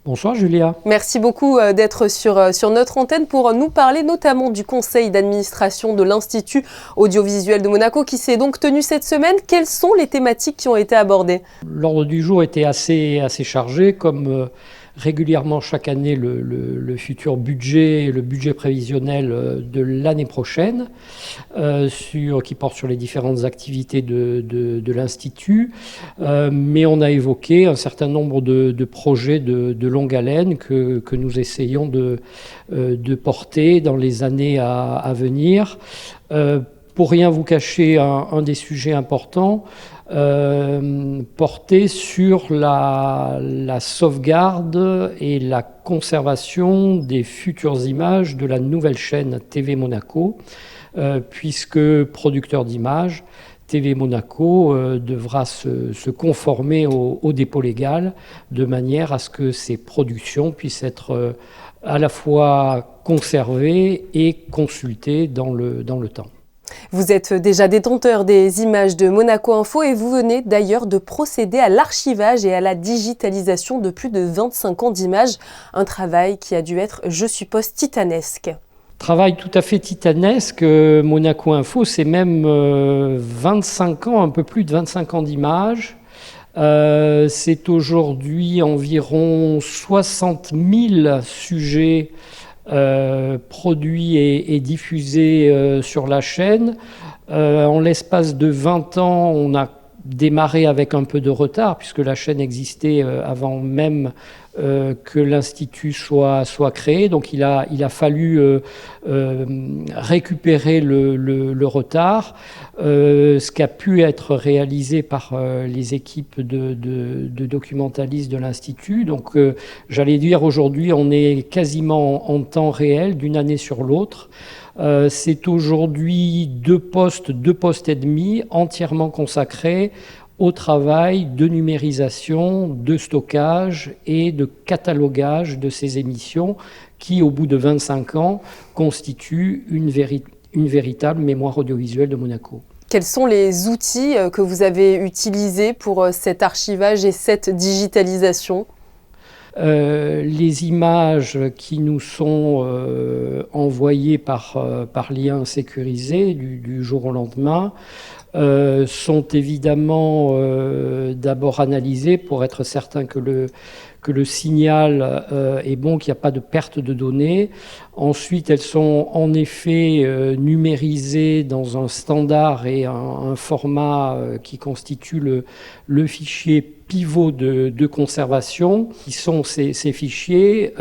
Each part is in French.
Bonsoir Julia. Merci beaucoup d'être sur notre antenne pour nous parler notamment du conseil d'administration de l'Institut audiovisuel de Monaco qui s'est donc tenu cette semaine. Quelles sont les thématiques qui ont été abordées? L'ordre du jour était assez chargé, comme régulièrement chaque année le futur budget, le budget prévisionnel de l'année prochaine, qui porte sur les différentes activités de l'Institut. Mais on a évoqué un certain nombre de projets de longue haleine que nous essayons de porter dans les années à venir. Pour rien vous cacher, un des sujets importants portait sur la sauvegarde et la conservation des futures images de la nouvelle chaîne TV Monaco, puisque producteur d'images, TV Monaco devra se conformer au dépôt légal de manière à ce que ces productions puissent être à la fois conservées et consultées dans le temps. Vous êtes déjà détenteur des images de Monaco Info et vous venez d'ailleurs de procéder à l'archivage et à la digitalisation de plus de 25 ans d'images. Un travail qui a dû être, je suppose, titanesque. Travail tout à fait titanesque. Monaco Info, c'est même 25 ans, un peu plus de 25 ans d'images. C'est aujourd'hui environ 60 000 sujets produits et diffusés sur la chaîne. En l'espace de 20 ans, on a démarré avec un peu de retard, puisque la chaîne existait avant même que l'Institut soit créé. Donc il a fallu récupérer le retard, ce qui a pu être réalisé par les équipes de documentalistes de l'Institut. Donc j'allais dire, aujourd'hui, on est quasiment en temps réel, d'une année sur l'autre. C'est aujourd'hui deux postes et demi entièrement consacrés au travail de numérisation, de stockage et de catalogage de ces émissions qui, au bout de 25 ans, constituent une véritable mémoire audiovisuelle de Monaco. Quels sont les outils que vous avez utilisés pour cet archivage et cette digitalisation ? Les images qui nous sont envoyées par lien sécurisé du jour au lendemain sont évidemment d'abord analysées pour être certain que le signal est bon, qu'il n'y a pas de perte de données. Ensuite, elles sont en effet numérisées dans un standard et un format qui constitue le fichier pivot de conservation, qui sont ces fichiers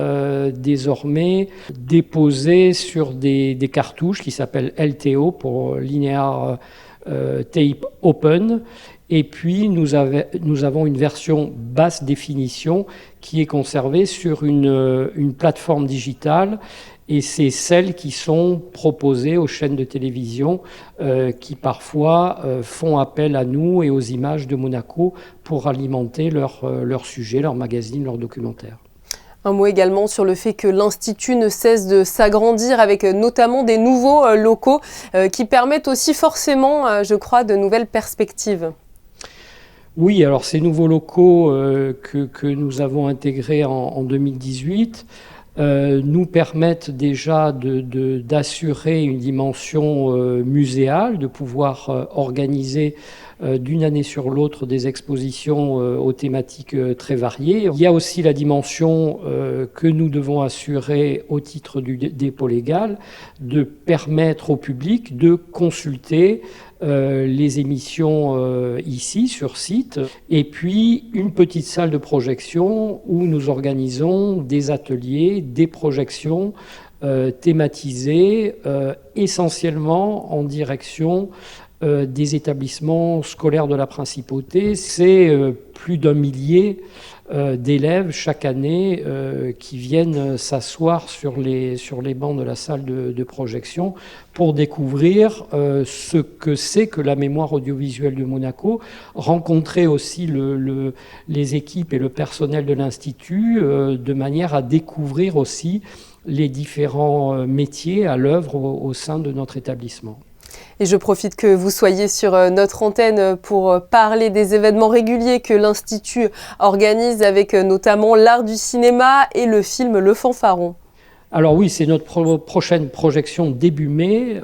désormais déposés sur des cartouches qui s'appellent LTO pour Linear Tape Open. Et puis nous avons une version basse définition qui est conservée sur une plateforme digitale, et c'est celles qui sont proposées aux chaînes de télévision qui parfois font appel à nous et aux images de Monaco pour alimenter leurs sujets, leurs magazines, leurs documentaires. Un mot également sur le fait que l'Institut ne cesse de s'agrandir avec notamment des nouveaux locaux qui permettent aussi forcément, je crois, de nouvelles perspectives. Oui, alors ces nouveaux locaux que nous avons intégrés en 2018 nous permettent déjà d'assurer une dimension muséale, de pouvoir organiser d'une année sur l'autre des expositions aux thématiques très variées. Il y a aussi la dimension que nous devons assurer au titre du dépôt légal, de permettre au public de consulter les émissions ici sur site, et puis une petite salle de projection où nous organisons des ateliers, des projections thématisées, essentiellement en direction des établissements scolaires de la Principauté. C'est plus d'1 millier d'élèves chaque année qui viennent s'asseoir sur les bancs de la salle de projection pour découvrir ce que c'est que la mémoire audiovisuelle de Monaco, rencontrer aussi les équipes et le personnel de l'Institut de manière à découvrir aussi les différents métiers à l'œuvre au sein de notre établissement. Et je profite que vous soyez sur notre antenne pour parler des événements réguliers que l'Institut organise avec notamment l'art du cinéma et le film Le Fanfaron. Alors oui, c'est notre prochaine projection début mai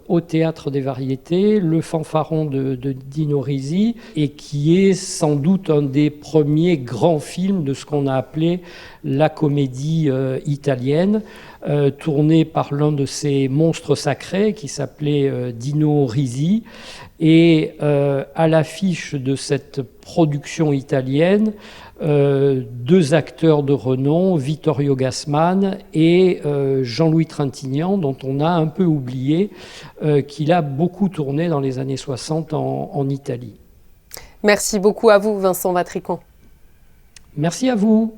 au Théâtre des Variétés, Le Fanfaron de Dino Risi, et qui est sans doute un des premiers grands films de ce qu'on a appelé la comédie italienne, tourné par l'un de ces monstres sacrés qui s'appelait Dino Risi. Et à l'affiche de cette production italienne, deux acteurs de renom, Vittorio Gassman et Jean-Louis Trintignant, dont on a un peu oublié qu'il a beaucoup tourné dans les années 60 en Italie. Merci beaucoup à vous, Vincent Vatricon. Merci à vous.